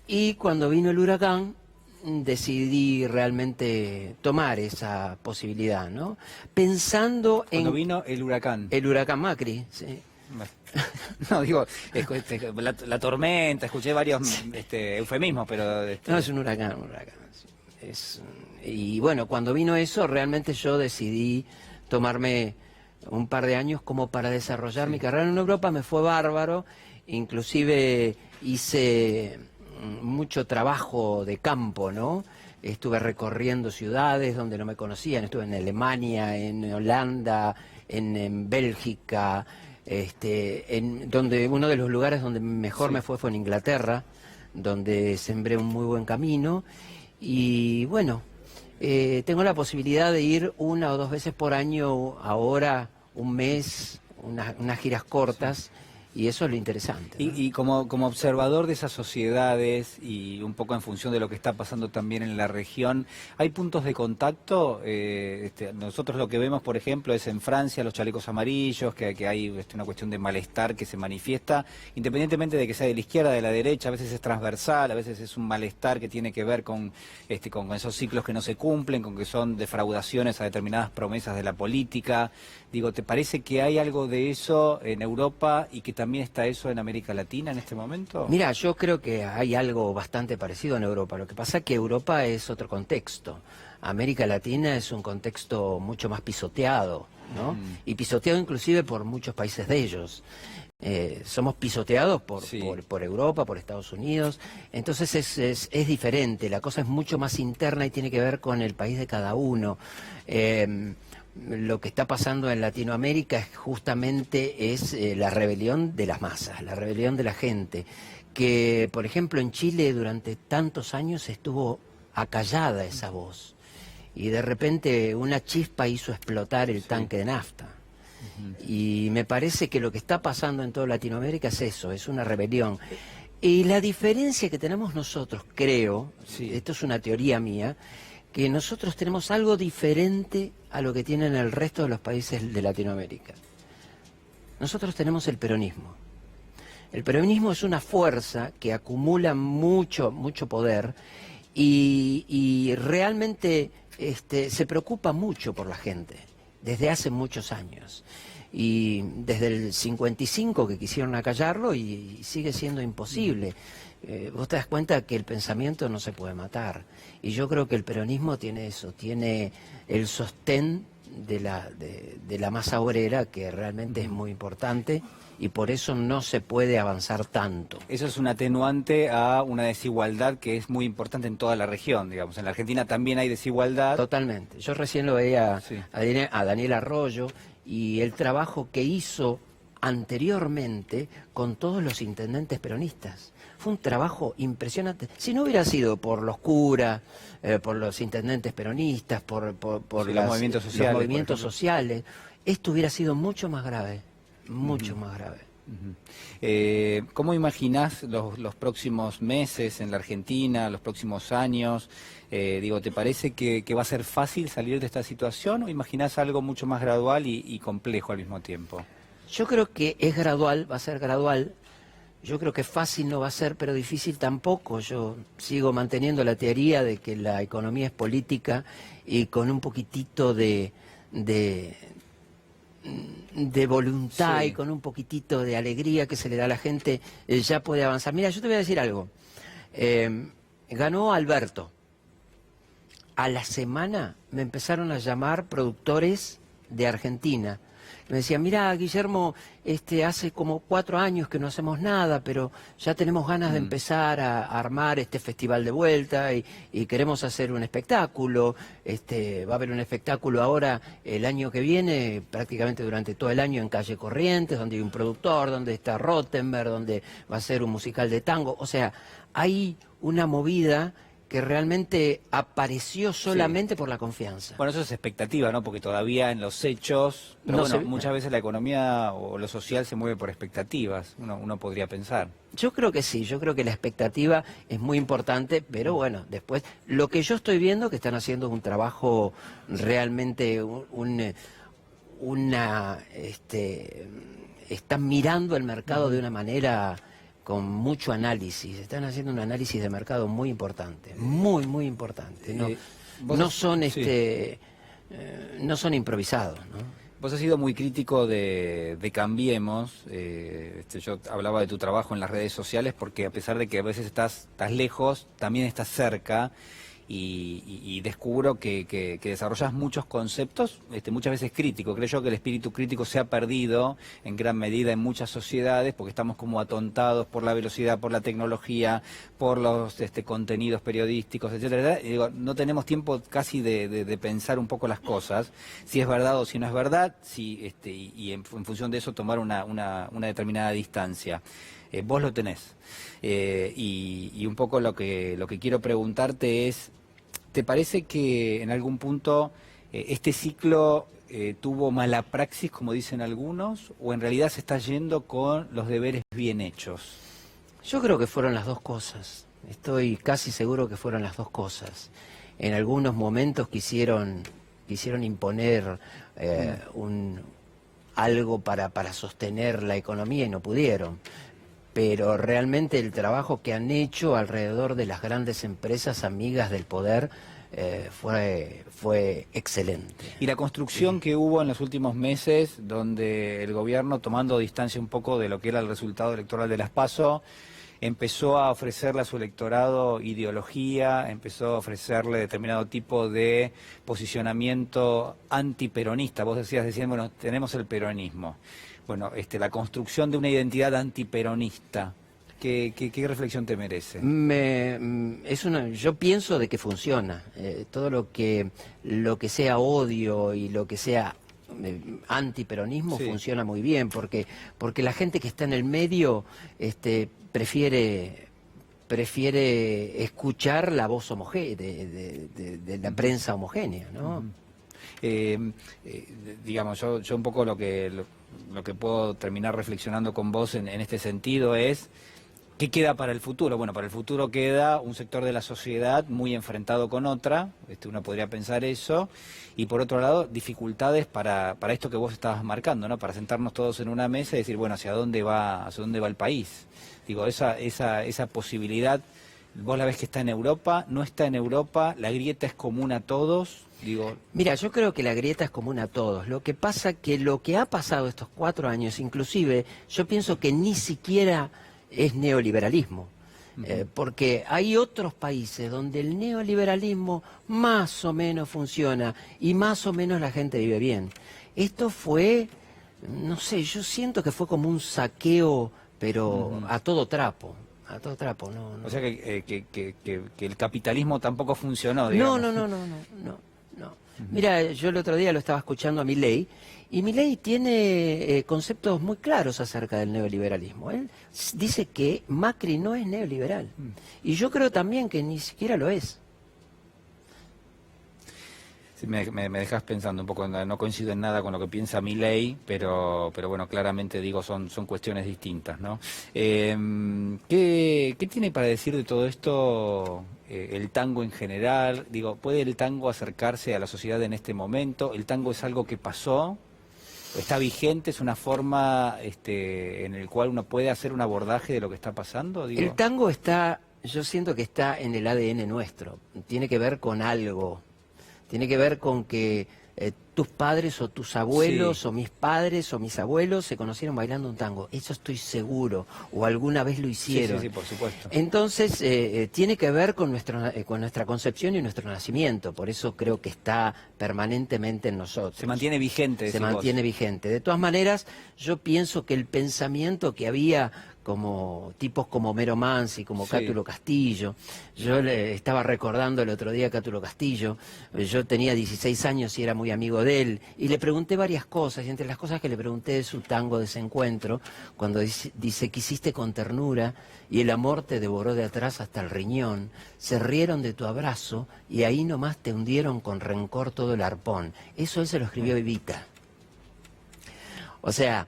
Y cuando vino el huracán, decidí realmente tomar esa posibilidad, ¿no? Pensando Cuando en vino el huracán. el huracán Macri, sí. No, digo, la tormenta, escuché varios eufemismos, pero... No, es un huracán, sí. Y bueno, cuando vino eso, realmente yo decidí tomarme un par de años como para desarrollar mi carrera en Europa. Me fue bárbaro, inclusive hice mucho trabajo de campo, ¿no? Estuve recorriendo ciudades donde no me conocían, estuve en Alemania, en Holanda, en Bélgica, donde uno de los lugares donde mejor me fue en Inglaterra, donde sembré un muy buen camino. Y bueno, tengo la posibilidad de ir 1 o 2 veces por año, ahora un mes, unas giras cortas. Y eso es lo interesante, ¿no? Y como observador de esas sociedades y un poco en función de lo que está pasando también en la región, ¿hay puntos de contacto? Nosotros lo que vemos, por ejemplo, es en Francia los chalecos amarillos, que hay una cuestión de malestar que se manifiesta, independientemente de que sea de la izquierda, de la derecha, a veces es transversal, a veces es un malestar que tiene que ver con esos ciclos que no se cumplen, con que son defraudaciones a determinadas promesas de la política. Digo, ¿te parece que hay algo de eso en Europa y que también está eso en América Latina en este momento? Mira, yo creo que hay algo bastante parecido en Europa. Lo que pasa es que Europa es otro contexto. América Latina es un contexto mucho más pisoteado, ¿no? Y pisoteado inclusive por muchos países de ellos. Somos pisoteados por Europa, por Estados Unidos. Entonces es diferente. La cosa es mucho más interna y tiene que ver con el país de cada uno. Lo que está pasando en Latinoamérica justamente es la rebelión de las masas, la rebelión de la gente, que por ejemplo en Chile durante tantos años estuvo acallada esa voz y de repente una chispa hizo explotar el tanque de nafta. Y me parece que lo que está pasando en toda Latinoamérica es eso, es una rebelión. Y la diferencia que tenemos nosotros, creo, Sí. esto es una teoría mía, que nosotros tenemos algo diferente a lo que tienen el resto de los países de Latinoamérica. Nosotros tenemos el peronismo. El peronismo es una fuerza que acumula mucho poder y realmente se preocupa mucho por la gente, desde hace muchos años. Y desde el 55 que quisieron acallarlo y sigue siendo imposible. Vos te das cuenta que el pensamiento no se puede matar. Y yo creo que el peronismo tiene eso, tiene el sostén de la masa obrera, que realmente es muy importante, y por eso no se puede avanzar tanto. Eso es un atenuante a una desigualdad que es muy importante en toda la región, digamos. En la Argentina también hay desigualdad. Totalmente. Yo recién lo veía Sí. a Daniel Arroyo y el trabajo que hizo anteriormente con todos los intendentes peronistas. Fue un trabajo impresionante. Si no hubiera sido por los curas, por los intendentes peronistas, por Sí, los movimientos sociales, los por movimientos ejemplo. sociales, esto hubiera sido mucho más grave, mucho más grave. ¿Cómo imaginás los próximos meses en la Argentina, los próximos años? ¿Te parece que va a ser fácil salir de esta situación o imaginás algo mucho más gradual y complejo al mismo tiempo? Yo creo que es gradual, va a ser gradual. Yo creo que fácil no va a ser, pero difícil tampoco. Yo sigo manteniendo la teoría de que la economía es política y con un poquitito de voluntad Sí. y con un poquitito de alegría que se le da a la gente, ya puede avanzar. Mira, yo te voy a decir algo. Ganó Alberto. A la semana me empezaron a llamar productores de Argentina. Me decían, mira, Guillermo, hace como 4 años que no hacemos nada, pero ya tenemos ganas de empezar a armar este festival de vuelta y queremos hacer un espectáculo. Va a haber un espectáculo ahora el año que viene, prácticamente durante todo el año en Calle Corrientes, donde hay un productor, donde está Rottenberg, donde va a ser un musical de tango. O sea, hay una movida que realmente apareció solamente por la confianza. Bueno, eso es expectativa, ¿no? Porque todavía en los hechos, pero No bueno, se- muchas veces la economía o lo social se mueve por expectativas, uno podría pensar. Yo creo que sí, yo creo que la expectativa es muy importante, pero bueno, después, lo que yo estoy viendo que están haciendo un trabajo realmente, están mirando el mercado de una manera con mucho análisis, están haciendo un análisis de mercado muy importante, muy importante. No, vos no has- son sí. no son improvisados, ¿no? Vos has sido muy crítico de Cambiemos. Yo hablaba de tu trabajo en las redes sociales porque a pesar de que a veces estás lejos, también estás cerca y descubro que desarrollas muchos conceptos, muchas veces críticos. Creo yo que el espíritu crítico se ha perdido en gran medida en muchas sociedades porque estamos como atontados por la velocidad, por la tecnología, por los contenidos periodísticos, etcétera. Y digo, no tenemos tiempo casi de pensar un poco las cosas, si es verdad o si no es verdad, y en función de eso tomar una determinada distancia. Vos lo tenés. Y un poco lo que quiero preguntarte es, ¿te parece que en algún punto este ciclo tuvo mala praxis, como dicen algunos, o en realidad se está yendo con los deberes bien hechos? Yo creo que fueron las dos cosas. Estoy casi seguro que fueron las dos cosas. En algunos momentos quisieron imponer algo para sostener la economía y no pudieron. Pero realmente el trabajo que han hecho alrededor de las grandes empresas amigas del poder fue excelente. Y la construcción que hubo en los últimos meses, donde el gobierno, tomando distancia un poco de lo que era el resultado electoral de las PASO, empezó a ofrecerle a su electorado ideología, empezó a ofrecerle determinado tipo de posicionamiento antiperonista. Vos decías, bueno, tenemos el peronismo. Bueno, la construcción de una identidad antiperonista, ¿qué reflexión te merece? Yo pienso de que funciona. Todo lo que sea odio y lo que sea antiperonismo Sí. funciona muy bien, porque la gente que está en el medio prefiere escuchar la voz de la prensa homogénea, ¿no? Digamos, yo un poco lo que puedo terminar reflexionando con vos en este sentido es, ¿Qué queda para el futuro? Bueno, para el futuro queda un sector de la sociedad muy enfrentado con otra, uno podría pensar eso, y por otro lado, dificultades para esto que vos estabas marcando, ¿no? Para sentarnos todos en una mesa y decir, bueno, ¿hacia dónde va el país? Digo, esa posibilidad, vos la ves que está en Europa, no está en Europa, la grieta es común a todos, digo... Mira, yo creo que la grieta es común a todos. Lo que pasa que lo que ha pasado estos 4 años, inclusive, yo pienso que ni siquiera es neoliberalismo. Porque hay otros países donde el neoliberalismo más o menos funciona y más o menos la gente vive bien. Esto fue, no sé, yo siento que fue como un saqueo, pero a todo trapo. A todo trapo, no. O sea que el capitalismo tampoco funcionó, digamos. No. Mira, yo el otro día lo estaba escuchando a Milei, y Milei tiene conceptos muy claros acerca del neoliberalismo. Él dice que Macri no es neoliberal, y yo creo también que ni siquiera lo es. Sí, me dejas pensando un poco, no coincido en nada con lo que piensa Milei, pero bueno, claramente digo, son cuestiones distintas, ¿no? ¿Qué tiene para decir de todo esto el tango en general? Digo, ¿puede el tango acercarse a la sociedad en este momento? ¿El tango es algo que pasó? ¿Está vigente? ¿Es una forma en el cual uno puede hacer un abordaje de lo que está pasando? Digo... El tango está, yo siento que está en el ADN nuestro, tiene que ver con algo. Tiene que ver con que tus padres o tus abuelos o mis padres o mis abuelos se conocieron bailando un tango. Eso estoy seguro. O alguna vez lo hicieron. Sí, por supuesto. Entonces, tiene que ver con nuestra concepción y nuestro nacimiento. Por eso creo que está permanentemente en nosotros. Se mantiene vigente. Se mantiene vigente. De todas maneras, yo pienso que el pensamiento que había como tipos como Homero Mansi, como Cátulo Castillo. Yo le estaba recordando el otro día a Cátulo Castillo, yo tenía 16 años y era muy amigo de él, y le pregunté varias cosas, y entre las cosas que le pregunté es su tango Desencuentro, cuando dice quisiste con ternura, y el amor te devoró de atrás hasta el riñón, se rieron de tu abrazo, y ahí nomás te hundieron con rencor todo el arpón. Eso él se lo escribió a Evita. O sea...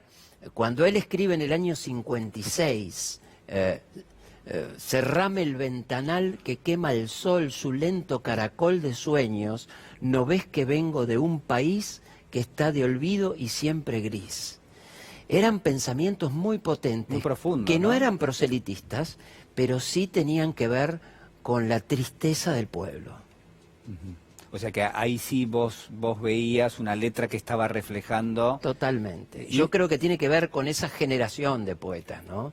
Cuando él escribe en el año 56, cerrame el ventanal que quema el sol, su lento caracol de sueños, no ves que vengo de un país que está de olvido y siempre gris. Eran pensamientos muy potentes, muy profundos, que no eran proselitistas, pero sí tenían que ver con la tristeza del pueblo. O sea que ahí sí vos veías una letra que estaba reflejando... Totalmente. Yo creo que tiene que ver con esa generación de poetas, ¿no?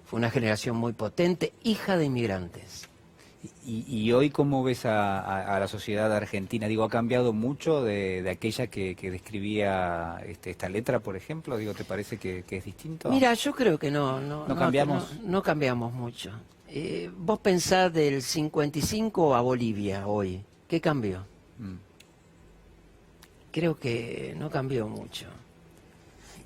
Fue una generación muy potente, hija de inmigrantes. ¿Y hoy cómo ves a la sociedad argentina? Digo, ¿ha cambiado mucho de aquella que describía esta letra, por ejemplo? Digo, ¿te parece que es distinto? Mira, yo creo que no cambiamos. No cambiamos mucho. Vos pensás del 55 a Bolivia hoy. ¿Qué cambió? Creo que no cambió mucho.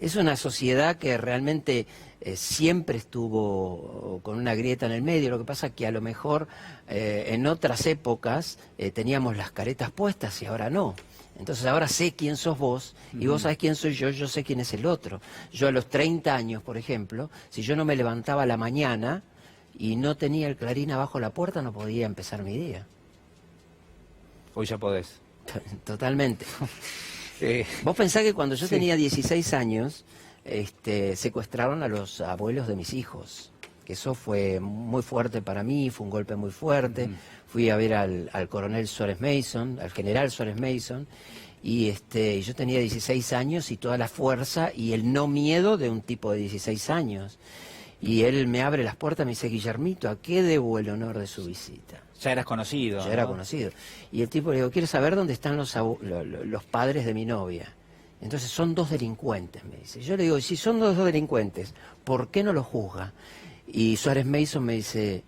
Es una sociedad que realmente siempre estuvo con una grieta en el medio. Lo que pasa es que a lo mejor en otras épocas teníamos las caretas puestas y ahora no. Entonces ahora sé quién sos vos y vos sabés quién soy yo sé quién es el otro. Yo a los 30 años, por ejemplo, si yo no me levantaba a la mañana y no tenía el clarín abajo la puerta, no podía empezar mi día. Hoy ya podés. Totalmente. Vos pensás que cuando yo tenía 16 años, secuestraron a los abuelos de mis hijos. Que eso fue muy fuerte para mí, fue un golpe muy fuerte. Fui a ver al coronel Suárez Mason, al general Suárez Mason, y yo tenía 16 años y toda la fuerza y el no miedo de un tipo de 16 años. Y él me abre las puertas y me dice, Guillermito, ¿a qué debo el honor de su visita? Ya eras conocido. Ya era conocido. Y el tipo le digo, quiero saber dónde están los padres de mi novia. Entonces, son 2 delincuentes, me dice. Yo le digo, si son 2 delincuentes, ¿por qué no los juzga? Y Suárez Mason me dice,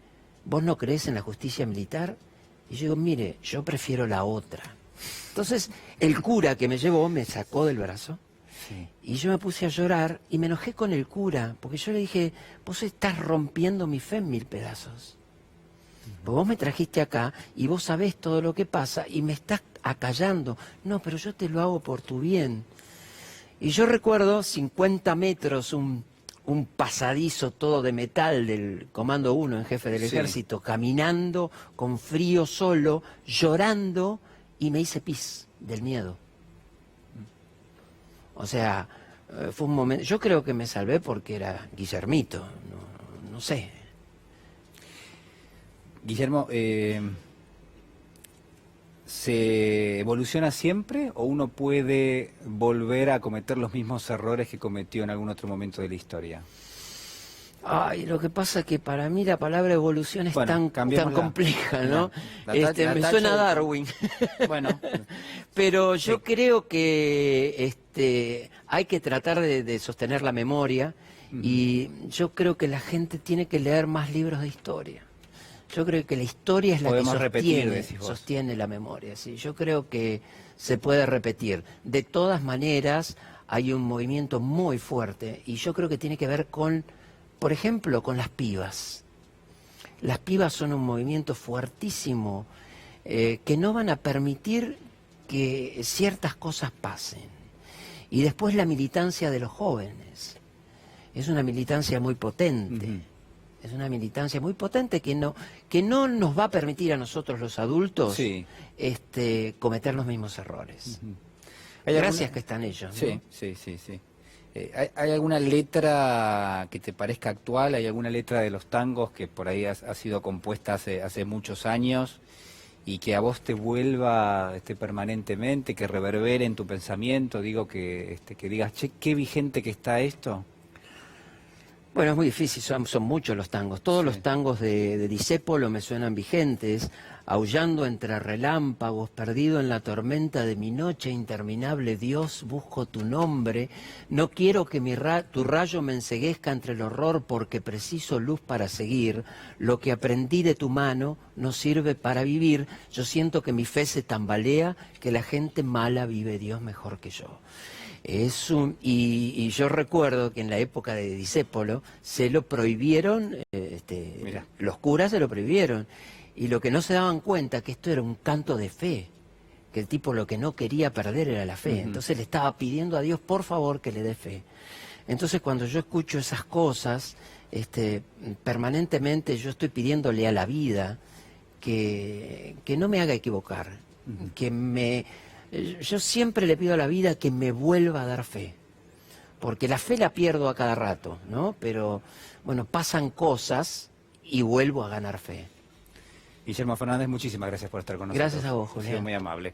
¿vos no crees en la justicia militar? Y yo digo, mire, yo prefiero la otra. Entonces, el cura que me llevó me sacó del brazo. Y yo me puse a llorar y me enojé con el cura, porque yo le dije, vos estás rompiendo mi fe en 1000 pedazos. Pues vos me trajiste acá y vos sabés todo lo que pasa y me estás acallando. No, pero yo te lo hago por tu bien. Y yo recuerdo 50 metros, un un pasadizo todo de metal del Comando 1 en Jefe del Sí. Ejército, caminando con frío solo, llorando, y me hice pis del miedo. O sea, fue un momento... Yo creo que me salvé porque era Guillermito, no sé. Guillermo, ¿se evoluciona siempre o uno puede volver a cometer los mismos errores que cometió en algún otro momento de la historia? Ay, lo que pasa es que para mí la palabra evolución es Bueno, tan cambiémosla. compleja, ¿no? La Me tacho suena a de- Darwin. Bueno, Pero yo Sí. creo que hay que tratar de sostener la memoria, y yo creo que la gente tiene que leer más libros de historia. Yo creo que la historia es la Podemos que repetir, decís vos. sostiene la memoria. ¿Sí? Yo creo que se puede repetir. De todas maneras, hay un movimiento muy fuerte, y yo creo que tiene que ver con, por ejemplo, con las pibas. Las pibas son un movimiento fuertísimo, que no van a permitir que ciertas cosas pasen. Y después la militancia de los jóvenes. Es una militancia muy potente. Ujú. Es una militancia muy potente que no nos va a permitir a nosotros los adultos Sí. cometer los mismos errores. ¿hay Gracias alguna- que están ellos, ¿no? Sí, sí, sí, sí. ¿Hay alguna letra que te parezca actual? ¿Hay alguna letra de los tangos que por ahí ha sido compuesta hace muchos años y que a vos te vuelva permanentemente, que reverbere en tu pensamiento? Digo, que digas, che, qué vigente que está esto. Bueno, es muy difícil, son muchos los tangos. Todos Sí. los tangos de Discépolo me suenan vigentes. Aullando entre relámpagos, perdido en la tormenta de mi noche interminable, Dios, busco tu nombre. No quiero que tu rayo me enceguezca entre el horror, porque preciso luz para seguir. Lo que aprendí de tu mano no sirve para vivir. Yo siento que mi fe se tambalea, que la gente mala vive Dios mejor que yo. Y yo recuerdo que en la época de Discépolo se lo prohibieron, Mirá. los curas se lo prohibieron, y lo que no se daban cuenta que esto era un canto de fe, que el tipo lo que no quería perder era la fe. Ujú. Entonces le estaba pidiendo a Dios por favor que le dé fe. Entonces cuando yo escucho esas cosas, permanentemente yo estoy pidiéndole a la vida que no me haga equivocar, yo siempre le pido a la vida que me vuelva a dar fe, porque la fe la pierdo a cada rato, ¿no? Pero bueno, pasan cosas y vuelvo a ganar fe. Guillermo Fernández, muchísimas gracias por estar con nosotros. Gracias a vos, Ha sido Julián. muy amable.